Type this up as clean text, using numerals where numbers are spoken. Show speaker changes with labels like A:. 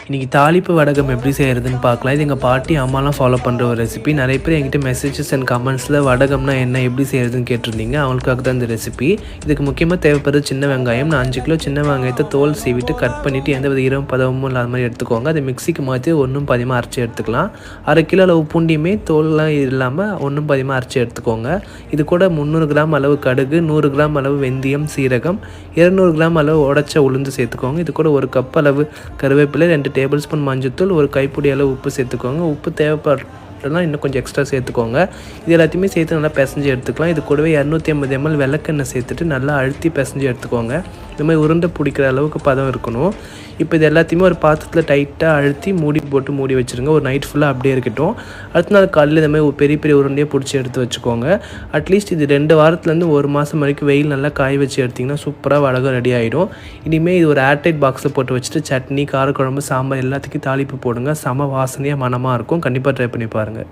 A: இன்றைக்கி தாளிப்பு வடகம் எப்படி செய்கிறதுன்னு பார்க்கலாம். இது எங்கள் பாட்டி அம்மாலாம் ஃபாலோ பண்ணுற ஒரு ரெசிபி. நிறைய பேர் என்கிட்ட மெசேஜஸ் அண்ட் கமெண்ட்ஸில் வடகம்னா என்ன, எப்படி செய்கிறதுன்னு கேட்டிருந்தீங்க. அவங்களுக்காக தான் இந்த ரெசிபி. இதுக்கு முக்கியமாக தேவைப்படுறது சின்ன வெங்காயம். நான் 5 கிலோ சின்ன வெங்காயத்தை தோல் சீவிட்டு கட் பண்ணிவிட்டு எந்த வித ஈரம் பதமும் இல்லாத மாதிரி எடுத்துக்கோங்க. அதை மிக்சிக்கு மாற்றி ஒன்றும் பாதியமாக அரைச்சி எடுத்துக்கலாம். 1/2 கிலோ அளவு பூண்டியுமே தோல்லாம் இல்லாமல் ஒன்றும் பாதியமாக அரைச்சி எடுத்துக்கோங்க. இது கூட 300 கிராம் அளவு கடுகு, 100 கிராம் அளவு வெந்தயம், சீரகம், 200 கிராம் அளவு உடைச்ச உளுந்து சேர்த்துக்கோங்க. இது கூட 1 கப் அளவு கருவேப்பிலை, 2 டேபிள் ஸ்பூன் மஞ்சத்தூள், 1 கைப்பிடி அளவு உப்பு சேர்த்துக்கோங்க. உப்பு தேவைப்பட்டனா இன்னும் கொஞ்சம் எக்ஸ்ட்ரா சேர்த்துக்கோங்க. இது எல்லாத்தையுமே சேர்த்து நல்லா பிசைஞ்சு எடுத்துக்கலாம். இது கூடவே 250 ml விளக்கெண்ணெய் சேர்த்துட்டு நல்லா அழுத்தி பிசைஞ்சு எடுத்துக்கோங்க. இந்த மாதிரி உருண்டை பிடிக்கிற அளவுக்கு பதம் இருக்கணும். இப்போ இது எல்லாத்தையுமே ஒரு பாத்திரத்தில் டைட்டாக அழுத்தி மூடி வச்சுருங்க. ஒரு நைட் ஃபுல்லாக அப்படியே இருக்கட்டும். அடுத்த நாள் காலையில் இந்த மாதிரி பெரிய பெரிய உருண்டையாக பிடிச்சி எடுத்து வச்சுக்கோங்க. அட்லீஸ்ட் இது 2 வாரத்துலேருந்து 1 மாதம் வரைக்கும் வெயில் நல்லா காய வச்சு எடுத்திங்கன்னா சூப்பராக வடகம் ரெடி ஆகிடும். இனிமேல் இது ஒரு ஏர்டைட் பாக்ஸில் போட்டு வச்சுட்டு சட்னி, காரக்குழம்பு, சாம்பார் எல்லாத்துக்கும் தாளிப்பு போடுங்க. செம வாசனையாக மனமாக இருக்கும். கண்டிப்பாக ட்ரை பண்ணி பாருங்கள்.